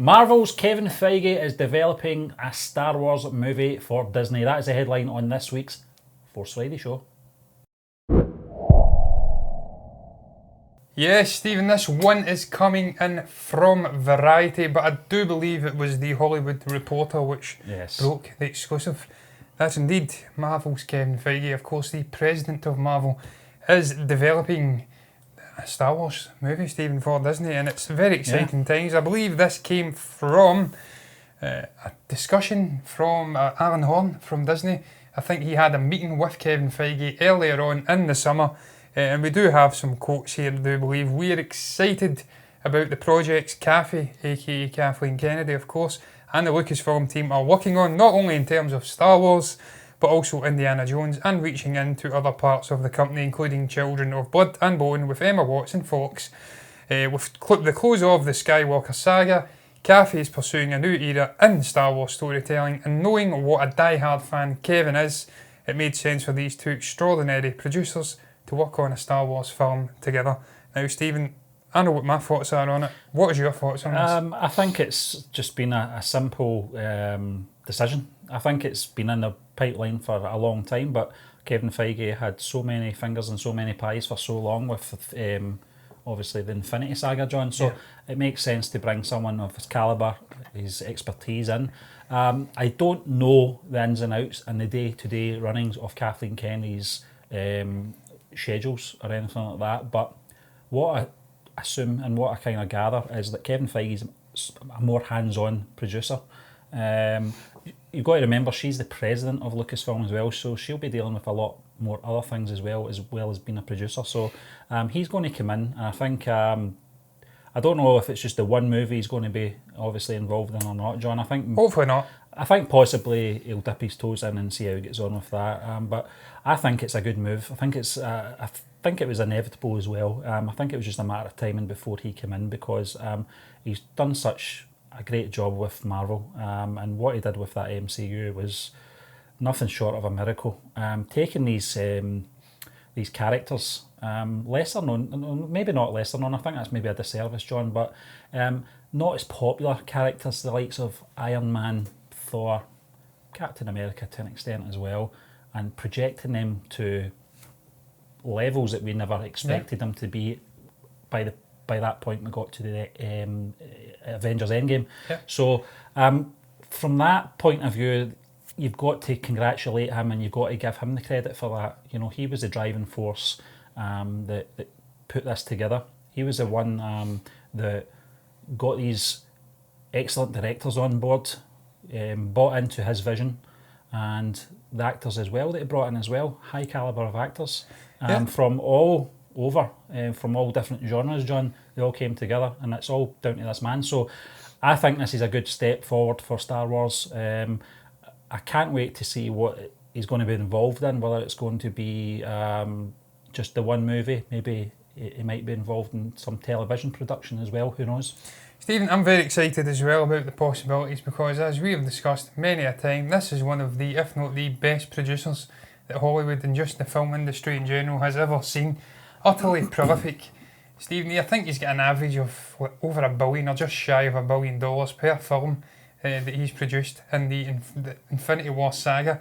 Marvel's Kevin Feige is developing a Star Wars movie for Disney. That is the headline on this week's Force Friday show. Yes, Stephen, this one is coming in from Variety, but I do believe it was The Hollywood Reporter which broke the exclusive. That's indeed Marvel's Kevin Feige, of course, the president of Marvel, is developing a Star Wars movie, Stephen, for Disney, and it's very exciting times. I believe this came from a discussion from Alan Horn from Disney. I think he had a meeting with Kevin Feige earlier on in the summer. And we do have some quotes here, I do believe. We're excited about the projects Kathy, aka Kathleen Kennedy, of course, and the Lucasfilm team are working on, not only in terms of Star Wars, but also Indiana Jones, and reaching into other parts of the company, including Children of Blood and Bone with Emma Watson, Fox. With the close of the Skywalker saga, Kathy is pursuing a new era in Star Wars storytelling, and knowing what a die-hard fan Kevin is, it made sense for these two extraordinary producers to work on a Star Wars film together. Now, Stephen, I know what my thoughts are on it. What is your thoughts on this? I think it's just been a simple decision. I think it's been in the pipeline for a long time, but Kevin Feige had so many fingers and so many pies for so long with obviously the Infinity Saga, John, so it makes sense to bring someone of his calibre, his expertise in. I don't know the ins and outs and the day-to-day runnings of Kathleen Kennedy's schedules or anything like that, but what I assume and what I kind of gather is that Kevin Feige is a more hands-on producer. You've got to remember she's the president of Lucasfilm as well, so she'll be dealing with a lot more other things as well as being a producer. So he's going to come in, and I think I don't know if it's just the one movie he's going to be obviously involved in or not, John. I think hopefully not. I think possibly he'll dip his toes in and see how he gets on with that. But I think it's a good move. I think it was inevitable as well. I think it was just a matter of timing before he came in, because he's done such a great job with Marvel, and what he did with that MCU was nothing short of a miracle. Taking these characters, lesser known, maybe not lesser known, I think that's maybe a disservice, John, but not as popular characters, the likes of Iron Man, Thor, Captain America to an extent as well, and projecting them to levels that we never expected them to be by that point we got to the Avengers Endgame. So from that point of view, you've got to congratulate him and you've got to give him the credit for that. You know, he was the driving force that put this together. He was the one that got these excellent directors on board, bought into his vision, and the actors as well that he brought in as well, high calibre of actors from all over, from all different genres, John. They all came together, and it's all down to this man. So I think this is a good step forward for Star Wars. I can't wait to see what he's going to be involved in, whether it's going to be just the one movie. Maybe he might be involved in some television production as well, who knows. Stephen, I'm very excited as well about the possibilities, because as we have discussed many a time, this is one of the, if not the best producers that Hollywood and just the film industry in general has ever seen. Utterly prolific. Stephen, I think he's got an average of over $1 billion or just shy of $1 billion per film that he's produced in the Infinity War saga,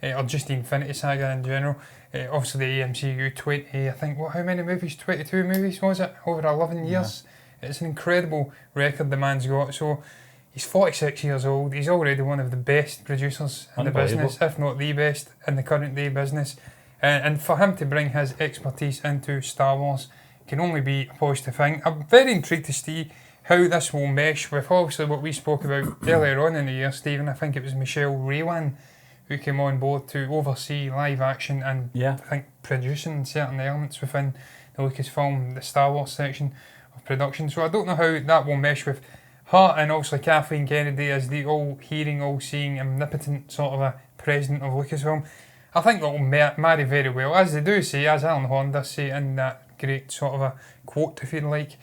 or just the Infinity Saga in general. Obviously the MCU 20, I think, how many movies? 22 movies was it? Over 11 years. It's an incredible record the man's got. So he's 46 years old. He's already one of the best producers in the business, if not the best in the current day business. And for him to bring his expertise into Star Wars can only be a positive thing. I'm very intrigued to see how this will mesh with obviously what we spoke about earlier on in the year, Stephen. I think it was Michelle Raywan who came on board to oversee live action and I think producing certain elements within the Lucasfilm, the Star Wars section of production. So I don't know how that will mesh with her and obviously Kathleen Kennedy as the all-hearing, all-seeing, omnipotent sort of a president of Lucasfilm. I think that will marry very well, as they do say, as Alan Horn does say in that great sort of a quote, if you like.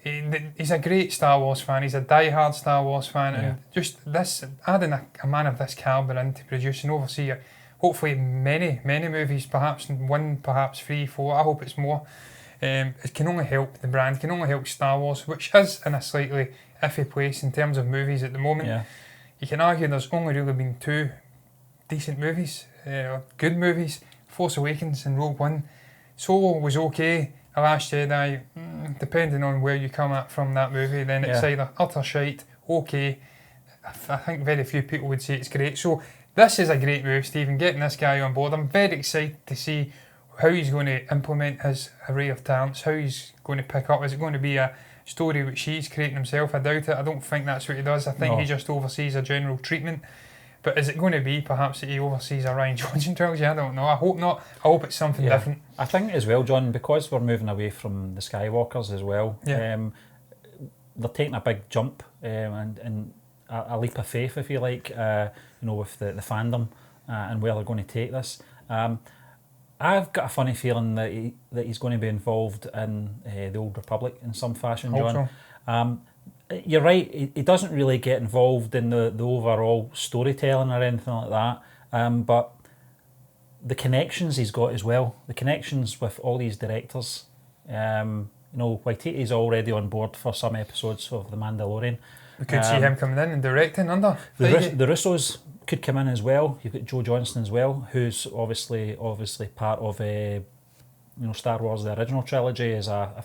He's a great Star Wars fan. He's a die-hard Star Wars fan, and just this adding a man of this calibre into producing, oversee hopefully many movies, perhaps one, perhaps 3, 4. I hope it's more. It can only help the brand, can only help Star Wars, which is in a slightly iffy place in terms of movies at the moment. Yeah. You can argue there's only really been 2 decent movies, good movies, Force Awakens and Rogue One. Solo was okay, The Last Jedi, depending on where you come at from that movie, then it's either utter shite, okay. I think very few people would say it's great. So this is a great move, Stephen, getting this guy on board. I'm very excited to see how he's going to implement his array of talents, how he's going to pick up. Is it going to be a story which he's creating himself? I doubt it. I don't think that's what he does. I think he just oversees a general treatment. But is it going to be perhaps that he oversees a Ryan Johnson trilogy? I don't know. I hope not. I hope it's something different. I think as well, John, because we're moving away from the Skywalkers as well, they're taking a big jump and a leap of faith, if you like, with the fandom and where they're going to take this. I've got a funny feeling that he's going to be involved in the Old Republic in some fashion, John. So. You're right, he doesn't really get involved in the overall storytelling or anything like that, but the connections he's got as well, the connections with all these directors. Waititi's already on board for some episodes of The Mandalorian. We could see him coming in and directing under Feige. The Russos could come in as well. You've got Joe Johnston as well, who's obviously part of Star Wars, the original trilogy, as a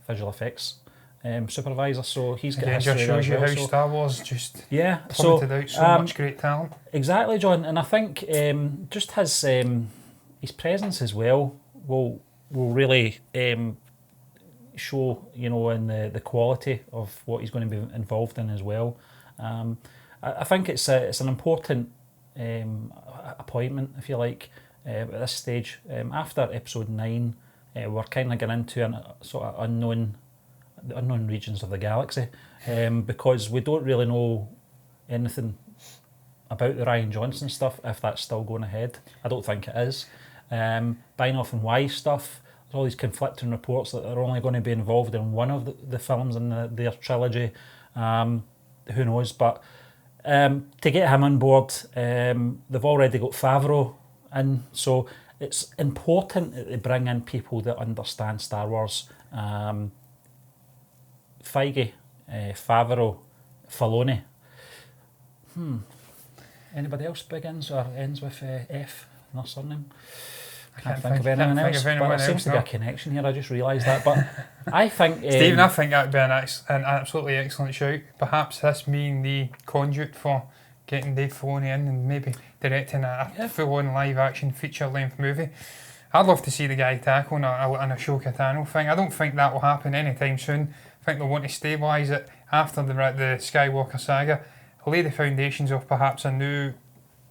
visual effects supervisor. So he's got history. Just shows you how Star Wars just plummeted out so much great talent. Exactly, John. And I think just his presence as well will really show, in the quality of what he's going to be involved in as well. I think it's an important appointment, if you like, at this stage. After episode 9, we're kind of getting into a sort of unknown regions of the galaxy, because we don't really know anything about the Ryan Johnson stuff, if that's still going ahead. I don't think it is. Benioff and Weiss stuff, there's all these conflicting reports that they're only going to be involved in one of the films in their trilogy. Who knows? But to get him on board, they've already got Favreau in, so it's important that they bring in people that understand Star Wars. Feige, Favreau, Filoni. Anybody else begins or ends with F in their surname? I can't think of anyone else, but there seems to be a connection here. I just realised that. But I think Stephen, I think that would be an absolutely excellent shout. Perhaps this being the conduit for getting Dave Filoni in and maybe directing a full-on live-action feature-length movie. I'd love to see the guy tackle on a Ahsoka Tano thing. I don't think that will happen anytime soon. I think they'll want to stabilise it after the Skywalker saga, lay the foundations of perhaps a new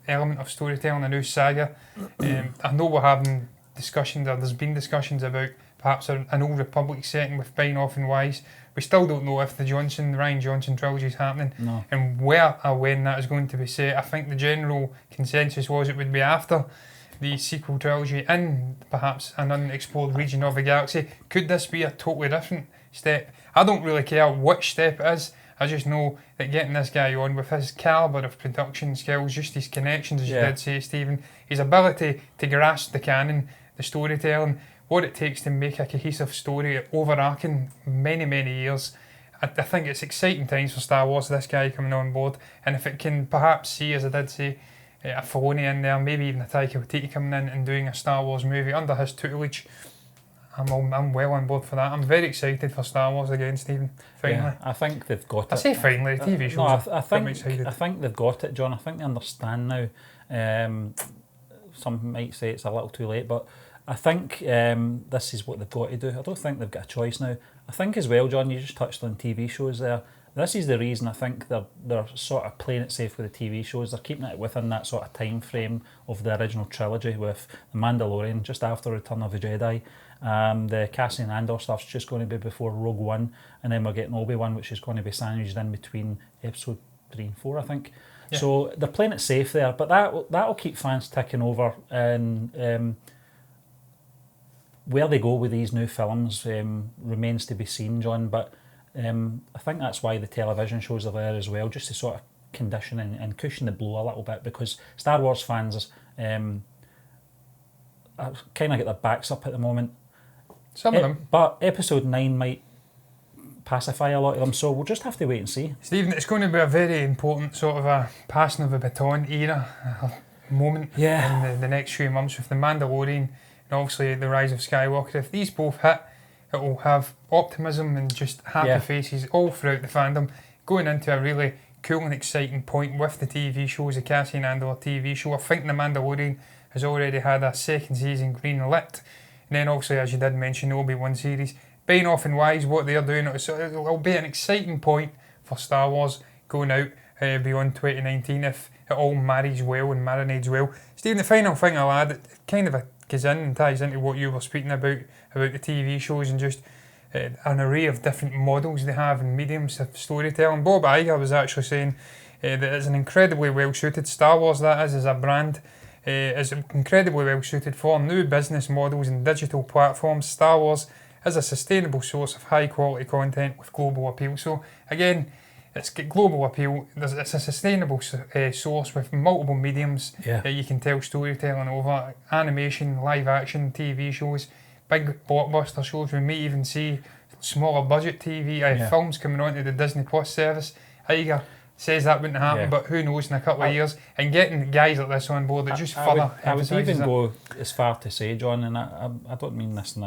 element of storytelling, a new saga. I know we're having discussions, or there's been discussions about perhaps an Old Republic setting with Benioff and Weiss. We still don't know if the Ryan Johnson trilogy is happening and where or when that is going to be set. I think the general consensus was it would be after the sequel trilogy in perhaps an unexplored region of the galaxy. Could this be a totally different step? I don't really care which step it is. I just know that getting this guy on with his calibre of production skills, just his connections, as you did say, Stephen, his ability to grasp the canon, the storytelling, what it takes to make a cohesive story overarching many, many years. I think it's exciting times for Star Wars, this guy coming on board. And if it can perhaps see, as I did say, a Filoni in there, maybe even a Taika Waititi coming in and doing a Star Wars movie under his tutelage, I'm well on board for that. I'm very excited for Star Wars again, Stephen. Finally. Yeah, I think they've got it. I say finally, the TV shows. I think they've got it, John. I think they understand now. Some might say it's a little too late, but I think this is what they've got to do. I don't think they've got a choice now. I think as well, John, you just touched on TV shows there. This is the reason I think they're sort of playing it safe with the TV shows. They're keeping it within that sort of time frame of the original trilogy, with The Mandalorian just after Return of the Jedi. The Cassian Andor stuff's just going to be before Rogue One, and then we're getting Obi-Wan, which is going to be sandwiched in between episode 3 and 4, I think. Yeah. So they're playing it safe there, but that'll keep fans ticking over, and where they go with these new films remains to be seen, John. But I think that's why the television shows are there as well, just to sort of condition and cushion the blow a little bit, because Star Wars fans kind of get their backs up at the moment. Some of them. But episode 9 might pacify a lot of them, so we'll just have to wait and see. Stephen, it's going to be a very important sort of a passing of the baton era moment in the next few months with The Mandalorian and obviously The Rise of Skywalker. If these both hit, it will have optimism and just happy faces all throughout the fandom, going into a really cool and exciting point with the TV shows, the Cassian Andor TV show. I think The Mandalorian has already had a second season green lit, and then obviously, as you did mention, the Obi-Wan series. Benioff and Wise, what they're doing, it'll be an exciting point for Star Wars going out beyond 2019 if it all marries well and marinades well. Stephen, the final thing I'll add, it kind of goes in and ties into what you were speaking about the TV shows and just an array of different models they have and mediums of storytelling. Bob Iger was actually saying that it's an incredibly well suited, Star Wars that is as a brand, is incredibly well suited for new business models and digital platforms. Star Wars is a sustainable source of high quality content with global appeal. So again, it's got global appeal. It's a sustainable source with multiple mediums that you can tell storytelling over: animation, live action, TV shows, big blockbuster shows. We may even see smaller budget TV films coming onto the Disney Plus service. Iger says that wouldn't happen, but who knows in a couple of years. And getting guys like this on board, that just further I would even go as far to say, John, and I don't mean this in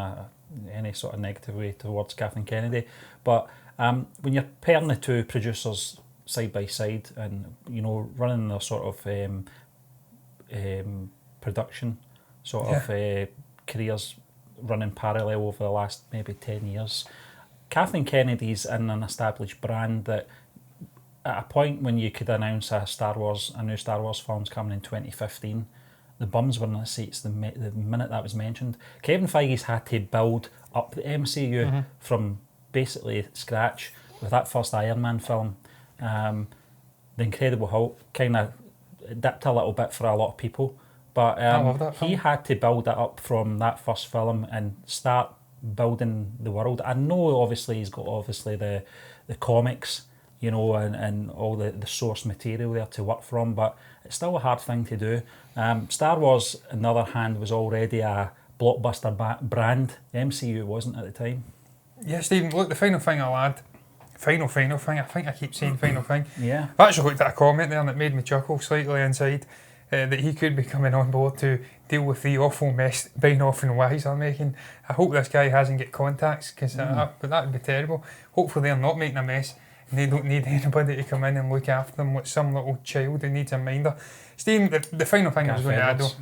any sort of negative way towards Kathleen Kennedy, but when you're pairing the two producers side by side and, you know, running their sort of production sort of careers running parallel over the last maybe 10 years, Kathleen Kennedy's in an established brand that at a point when you could announce a new Star Wars film's coming in 2015, the bums were in the seats the minute that was mentioned. Kevin Feige's had to build up the MCU from basically scratch with that first Iron Man film. The Incredible Hulk kind of dipped a little bit for a lot of people, but he had to build it up from that first film and start building the world. I know obviously he's got the comics, you know, and all the source material there to work from, but it's still a hard thing to do. Star Wars, on the other hand, was already a blockbuster brand. The MCU wasn't at the time. Yeah, Stephen, look, the final thing I'll add, final thing, I think I keep saying final thing. Yeah. I actually looked at a comment there and it made me chuckle slightly inside, that he could be coming on board to deal with the awful mess Benioff and Wise are making. I hope this guy hasn't got contacts, because that would be terrible. Hopefully they're not making a mess. They don't need anybody to come in and look after them like some little child who needs a minder. Stephen, the final thing I was going to add though,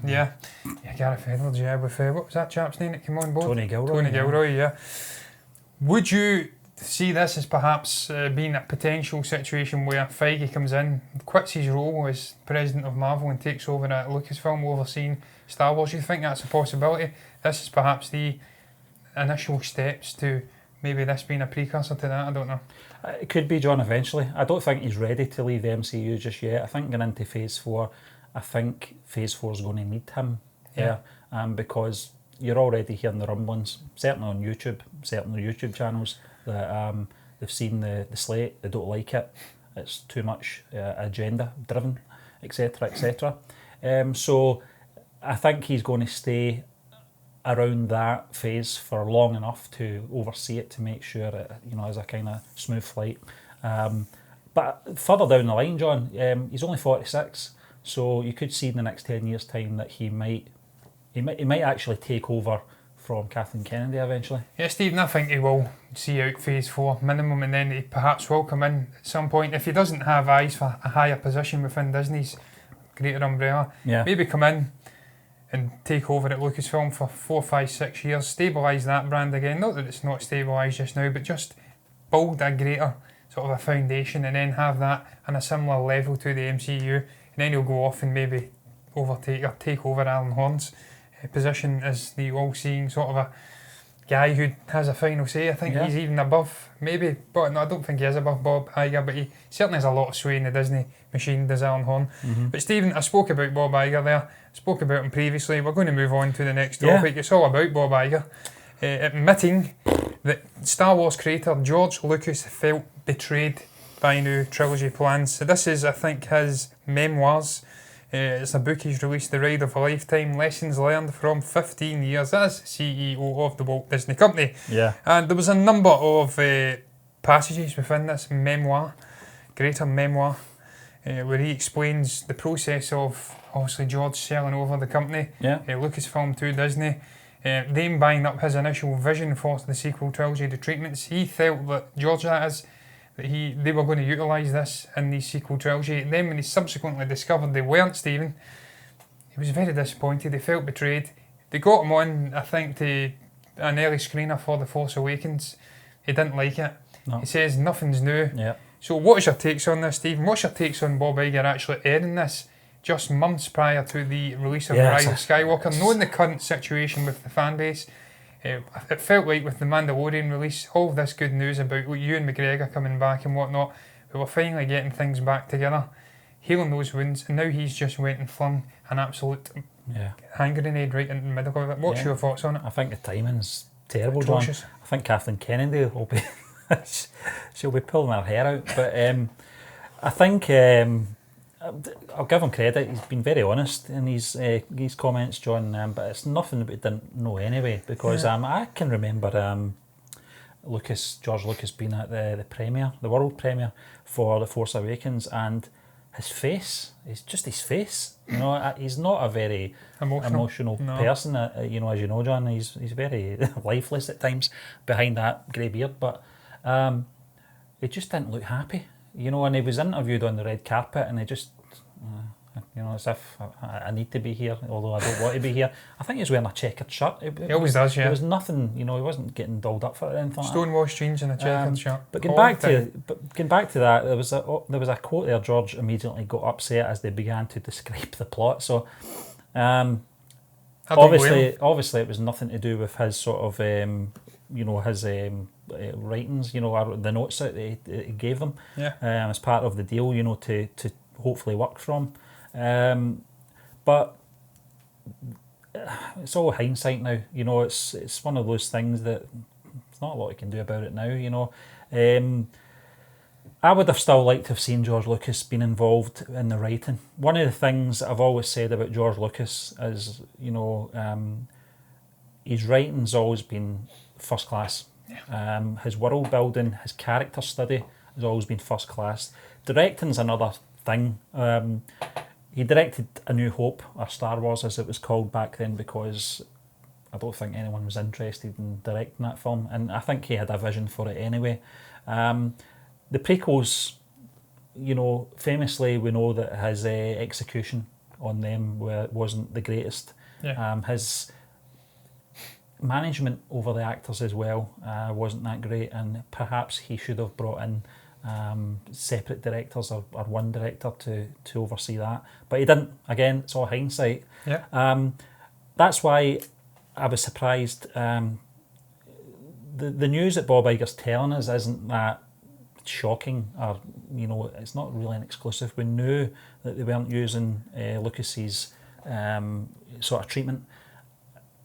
Gareth Edwards, with what was that chap's name that came on board? Tony Gilroy, Would you see this as perhaps being a potential situation where Feige comes in, quits his role as president of Marvel and takes over at Lucasfilm, overseeing Star Wars? Do you think that's a possibility? This is perhaps the initial steps to maybe this being a precursor to that, I don't know. It could be, John, eventually. I don't think he's ready to leave the MCU just yet. I think going into Phase 4, Phase 4 is going to need him there, because you're already hearing the rumblings, certainly on YouTube, certainly YouTube channels, that they've seen the slate, they don't like it, it's too much agenda driven, etc, etc. So I think he's going to stay around that phase for long enough to oversee it, to make sure it, you know, is a kind of smooth flight. But further down the line, John, he's only 46, so you could see in the next 10 years' time that he might actually take over from Kathleen Kennedy eventually. Yeah, Stephen, I think he will see out Phase 4 minimum, and then he perhaps will come in at some point if he doesn't have eyes for a higher position within Disney's greater umbrella. Maybe come in and take over at Lucasfilm for 4, 5, 6 years, stabilise that brand again. Not that it's not stabilised just now, but just build a greater sort of a foundation and then have that on a similar level to the MCU. And then he'll go off and maybe overtake or take over Alan Horn's position as the all-seeing sort of a guy who has a final say. I think he's even above, maybe, but no, I don't think he is above Bob Iger, but he certainly has a lot of sway in the Disney machine, does Alan Horn. But Stephen, I spoke about Bob Iger there, spoke about him previously. We're going to move on to the next topic. It's all about Bob Iger admitting that Star Wars creator George Lucas felt betrayed by new trilogy plans. So this is, I think, his memoirs. It's a book he's released, The Ride of a Lifetime, Lessons Learned from 15 Years as CEO of the Walt Disney Company. Yeah. And there was a number of passages within this memoir, greater memoir, where he explains the process of obviously George selling over the company, Yeah. Lucasfilm to Disney, them buying up his initial vision for the sequel trilogy, The Treatments. He felt that George, that is, that they were going to utilise this in the sequel trilogy. Then when he subsequently discovered they weren't, Stephen, he was very disappointed. He felt betrayed. They got him on, I think, to an early screener for The Force Awakens. He didn't like it. No. He says nothing's new. Yeah. So what is your takes on this, Stephen? What's your takes on Bob Iger actually airing this just months prior to the release of The Rise of Skywalker, knowing the current situation with the fan base? It felt like with the Mandalorian release, all of this good news about Ewan McGregor coming back and whatnot, we were finally getting things back together, healing those wounds, and now he's just went and flung an absolute hand grenade right in the middle of it. What's your thoughts on it? I think the timing's terrible, Atrocious. John. I think Kathleen Kennedy will be she'll be pulling her hair out. But I think I'll give him credit. He's been very honest in his comments, John. But it's nothing that we didn't know anyway. Because I can remember George Lucas being at the premiere, the world premiere for The Force Awakens, and his face. It's just his face. You know, he's not a very emotional person. You know, as you know, John, he's very lifeless at times behind that grey beard. But he just didn't look happy. You know, and he was interviewed on the red carpet, and he just, you know, as if I need to be here, although I don't want to be here. I think he was wearing a checkered shirt. He always does, yeah. There was nothing, you know, he wasn't getting dolled up for it or anything like that. Stonewashed jeans and a checkered shirt. But getting back to that, there was a quote there. George immediately got upset as they began to describe the plot. So, obviously, it was nothing to do with his sort of, you know, his writings, you know, or the notes that he gave them as part of the deal, you know, to hopefully work from. But it's all hindsight now, you know. It's one of those things that there's not a lot you can do about it now, you know. I would have still liked to have seen George Lucas being involved in the writing. One of the things that I've always said about George Lucas is, you know, his writing's always been first class. His world building, his character study has always been first class. Directing's another thing. He directed A New Hope, or Star Wars as it was called back then, because I don't think anyone was interested in directing that film, and I think he had a vision for it anyway. The prequels, you know, famously we know that his execution on them wasn't the greatest. His management over the actors as well wasn't that great, and perhaps he should have brought in separate directors or one director to oversee that, but he didn't. Again, it's all hindsight. That's why I was surprised. The news that Bob Iger's telling us isn't that shocking, or, you know, it's not really an exclusive. We knew that they weren't using Lucas's sort of treatment.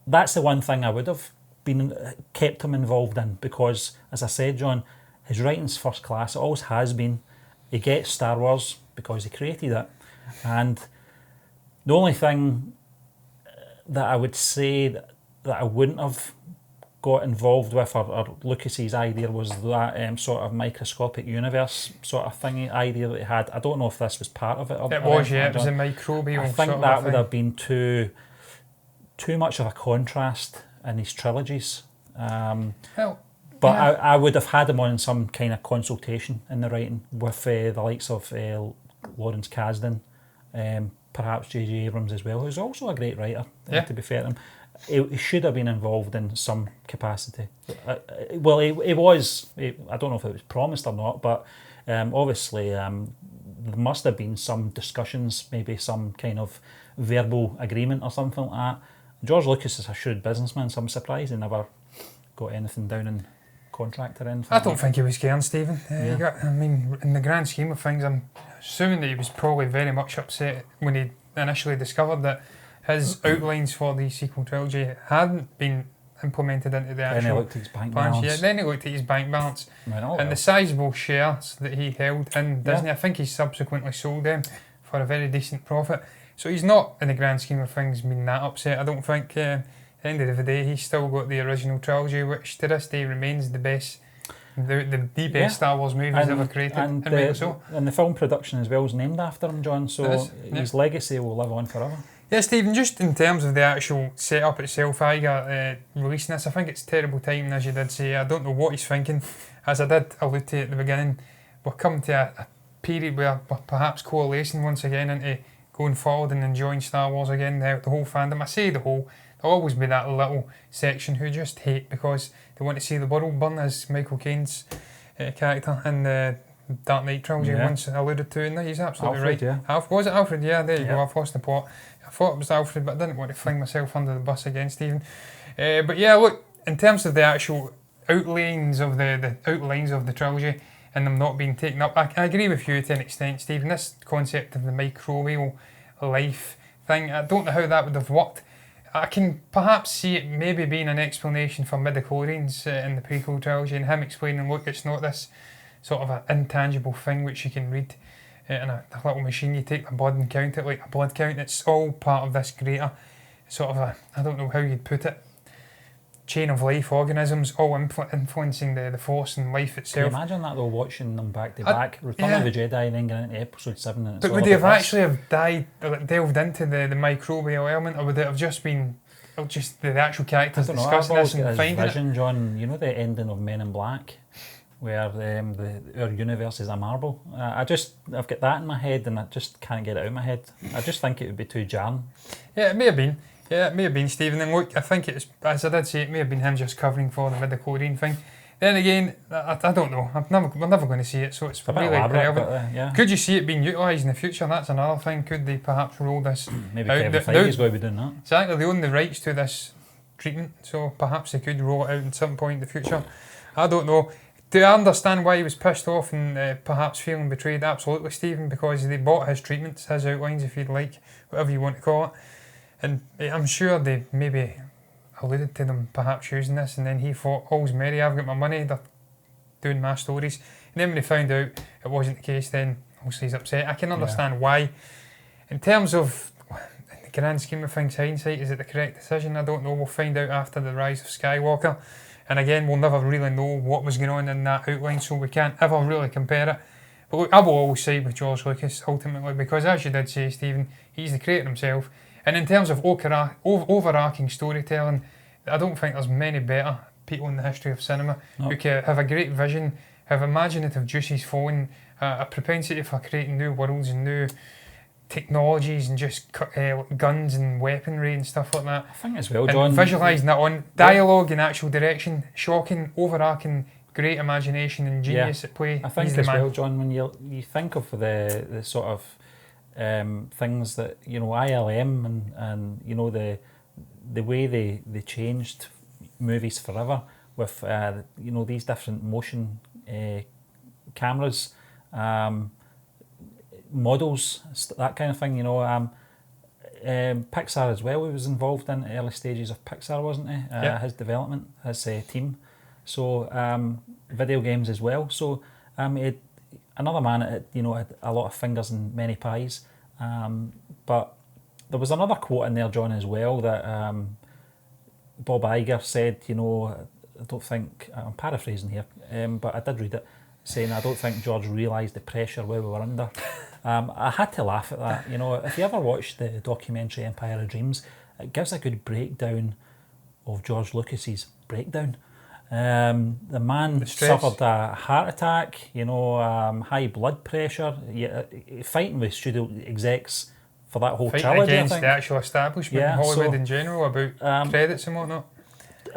That's the one thing I would have kept him involved in, because, as I said, John, his writing's first class. It always has been. He gets Star Wars because he created it. And the only thing that I would say that I wouldn't have got involved with, or Lucas's idea, was that sort of microscopic universe sort of thing, idea that he had. I don't know if this was part of it. It was a microbial. I think that would have been too much of a contrast in his trilogies. But I would have had him on some kind of consultation in the writing with the likes of Lawrence Kasdan, perhaps J.J. Abrams as well, who's also a great writer, to be fair to him. He should have been involved in some capacity. Well, he was. I don't know if it was promised or not, but obviously there must have been some discussions, maybe some kind of verbal agreement or something like that. George Lucas is a shrewd businessman, so I'm surprised he never got anything down in contract or anything. I don't think he was scared, Stephen. I mean, in the grand scheme of things, I'm assuming that he was probably very much upset when he initially discovered that his outlines for the sequel trilogy hadn't been implemented into the actual Then he looked at his bank balance. Then he looked at his bank balance and the sizable shares that he held in Disney. I think he subsequently sold them for a very decent profit. So he's not, in the grand scheme of things, been that upset. I don't think. At the end of the day, he's still got the original trilogy, which to this day remains the best, the best Star Wars movies ever created. And the film production as well is named after him, John. So his legacy will live on forever. Yeah, Stephen, just in terms of the actual setup itself, releasing this, I think it's terrible timing, as you did say. I don't know what he's thinking. As I did allude to at the beginning, we're coming to a period where we're perhaps coalescing once again into going forward and enjoying Star Wars again, the whole fandom. I say the whole, there'll always be that little section who just hate because they want to see the world burn, as Michael Caine's character in the Dark Knight trilogy once alluded to, and he's absolutely Alfred, right. Yeah. Was it Alfred? Yeah, there you go, I've lost the plot. I thought it was Alfred, but I didn't want to fling myself under the bus again, Stephen. But yeah, look, in terms of the actual outlines of the trilogy and them not being taken up, I agree with you to an extent, Stephen. This concept of the microbial life thing, I don't know how that would have worked. I can perhaps see it maybe being an explanation for midichlorians in the prequel trilogy, and him explaining, look, it's not this sort of an intangible thing which you can read in a little machine. You take the blood and count it like a blood count. It's all part of this greater sort of I don't know how you'd put it, chain of life, organisms all influencing the Force and life itself. Can you imagine that though, watching them back to back, Return of the Jedi and then getting into episode 7 and it's but all would they have about actually have delved into the microbial element, or would it have just been the actual characters discussing this and finding vision, it? John, you know the ending of Men in Black where our universe is a marble. I've got that in my head and I just can't get it out of my head. I just think it would be too jarring. Yeah, it may have been. Yeah, it may have been, Stephen. And look, I think it's, as I did say, it may have been him just covering for the midichlorian thing. Then again, I don't know. We're never going to see it, so it's really relevant. Could you see it being utilised in the future? That's another thing. Could they perhaps roll this Maybe out? Kevin Feige's going to be doing that. Exactly. They own the rights to this treatment, so perhaps they could roll it out at some point in the future. I don't know. Do I understand why he was pissed off and perhaps feeling betrayed? Absolutely, Stephen, because they bought his treatments, his outlines, if you'd like, whatever you want to call it. And I'm sure they maybe alluded to them perhaps using this, and then he thought, all's merry, I've got my money, they're doing my stories. And then when they found out it wasn't the case, then obviously he's upset. I can understand why. In terms of the grand scheme of things, hindsight, is it the correct decision? I don't know. We'll find out after the Rise of Skywalker. And again, we'll never really know what was going on in that outline, so we can't ever really compare it. But look, I will always side with George Lucas, ultimately, because as you did say, Stephen, he's the creator himself. And in terms of overarching storytelling, I don't think there's many better people in the history of cinema who can have a great vision, have imaginative juices flowing, a propensity for creating new worlds and new technologies and just guns and weaponry and stuff like that. I think as well, John. And visualising that on dialogue and actual direction, shocking, overarching, great imagination and genius at play. I think as well, John, when you think of the sort of things that, you know, ILM and you know the way they changed movies forever with you know, these different motion cameras, models, that kind of thing, you know. Pixar as well, he was involved in the early stages of Pixar, wasn't he? His development, his team. So video games as well. So he had another man that, you know, had a lot of fingers in many pies. But there was another quote in there, John, as well, that Bob Iger said, you know, I don't think, I'm paraphrasing here, but I did read it, saying, I don't think George realised the pressure we were under. I had to laugh at that. You know, if you ever watched the documentary Empire of Dreams, it gives a good breakdown of George Lucas's breakdown. The man suffered a heart attack, you know, high blood pressure, fighting with studio execs for that whole trilogy. Against the actual establishment in Hollywood in general about credits and whatnot.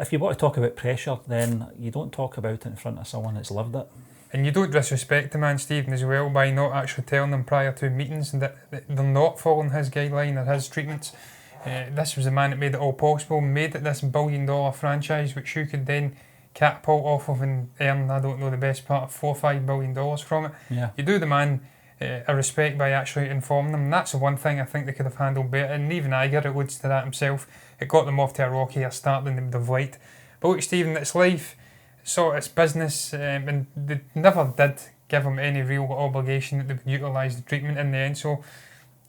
If you want to talk about pressure, then you don't talk about it in front of someone that's lived it. And you don't disrespect the man, Stephen, as well, by not actually telling them prior to meetings that they're not following his guideline or his treatments. This was the man that made it all possible, made it this billion-dollar franchise, which you could then catapult off of and earn, I don't know, the best part of $4 or $5 billion from it. Yeah. You do the man a respect by actually informing them, and that's the one thing I think they could have handled better. And even Iger alludes to that himself. It got them off to a rockier start than they would have liked. But look, Stephen, it's life. So it's business, and they never did give him any real obligation that they would utilise the treatment in the end. So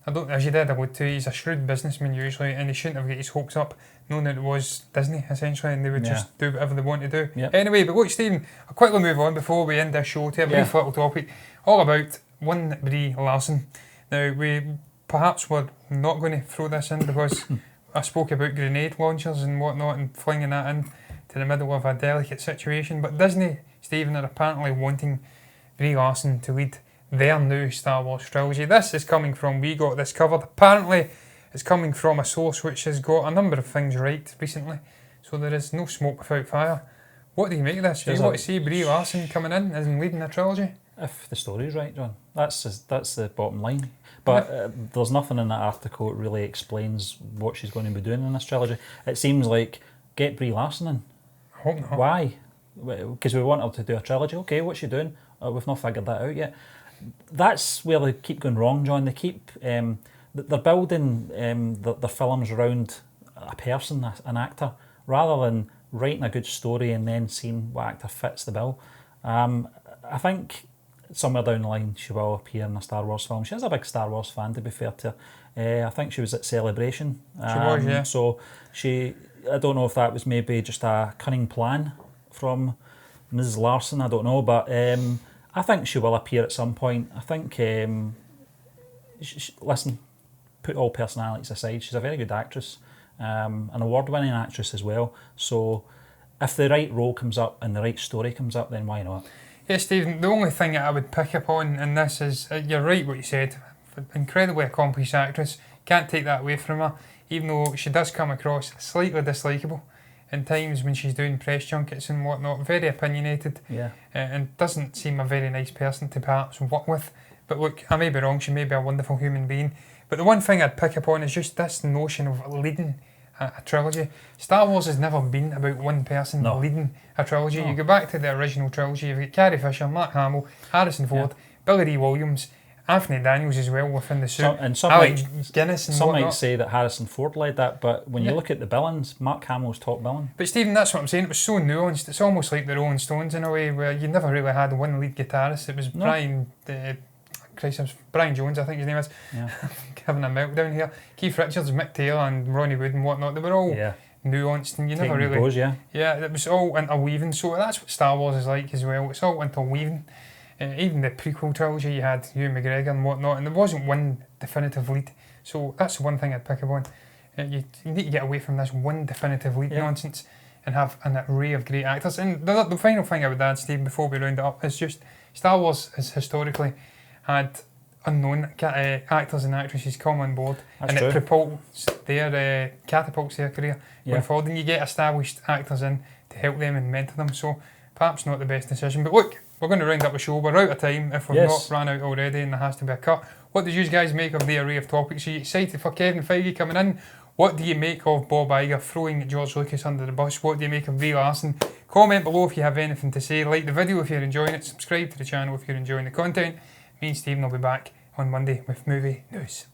I don't, as you did allude to, he's a shrewd businessman usually, and he shouldn't have got his hopes up, knowing that it was Disney essentially, and they would just do whatever they want to do. Yep. Anyway, but look, Stephen, I'll quickly move on before we end this show to a brief little topic, all about one Brie Larson. Now, perhaps we're not going to throw this in because I spoke about grenade launchers and whatnot and flinging that in to the middle of a delicate situation, but Disney, Stephen, are apparently wanting Brie Larson to lead their new Star Wars trilogy. This is coming from, we got this covered. Apparently, it's coming from a source which has got a number of things right recently. So there is no smoke without fire. What do you make of this? Do you want to see Brie Larson coming in and leading a trilogy? If the story's right, John. That's the bottom line. But there's nothing in that article that really explains what she's going to be doing in this trilogy. It seems like, get Brie Larson in. I hope not. Why? Because we want her to do a trilogy. Okay, what's she doing? We've not figured that out yet. That's where they keep going wrong, John. They keep they're building their films around a person, an actor, rather than writing a good story and then seeing what actor fits the bill. I think somewhere down the line she will appear in a Star Wars film. She is a big Star Wars fan, to be fair to her. I think she was at Celebration. She was, yeah. So I don't know if that was maybe just a cunning plan from Ms. Larson, I don't know, but I think she will appear at some point. I think, listen, put all personalities aside, she's a very good actress, an award-winning actress as well. So if the right role comes up and the right story comes up, then why not? Yeah, Stephen, the only thing that I would pick up on in this is, you're right what you said, incredibly accomplished actress, can't take that away from her, even though she does come across slightly dislikable in times when she's doing press junkets and whatnot, very opinionated, and doesn't seem a very nice person to perhaps work with. But look, I may be wrong, she may be a wonderful human being. But the one thing I'd pick up on is just this notion of leading a trilogy. Star Wars has never been about one person leading a trilogy. You go back to the original trilogy, you've got Carrie Fisher, Mark Hamill, Harrison Ford, Billy Dee Williams, Anthony Daniels as well within the suit, Alec Guinness and some whatnot. might say that Harrison Ford led that, but when you look at the villains, Mark Hamill's top villain. But Stephen, that's what I'm saying, it was so nuanced. It's almost like the Rolling Stones in a way, where you never really had one lead guitarist. It was Brian Jones, I think his name is. Having a meltdown here. Keith Richards, Mick Taylor and Ronnie Wood and whatnot, they were all nuanced, and you never really... Goes, it was all interweaving, so that's what Star Wars is like as well. It's all interweaving. Even the prequel trilogy, you had Ewan McGregor and whatnot, and there wasn't one definitive lead. So that's the one thing I'd pick up on. You need to get away from this one definitive lead nonsense and have an array of great actors. And the final thing I would add, Steve, before we round it up, is just Star Wars has historically had unknown actors and actresses come on board, it catapults their career going forward, and you get established actors in to help them and mentor them. So perhaps not the best decision. But look, we're going to round up the show. We're out of time if we've not ran out already, and there has to be a cut. What did you guys make of the array of topics? Are you excited for Kevin Feige coming in? What do you make of Bob Iger throwing George Lucas under the bus? What do you make of Brie Larson? Comment below if you have anything to say. Like the video if you're enjoying it. Subscribe to the channel if you're enjoying the content. Me and Stephen will be back on Monday with movie news.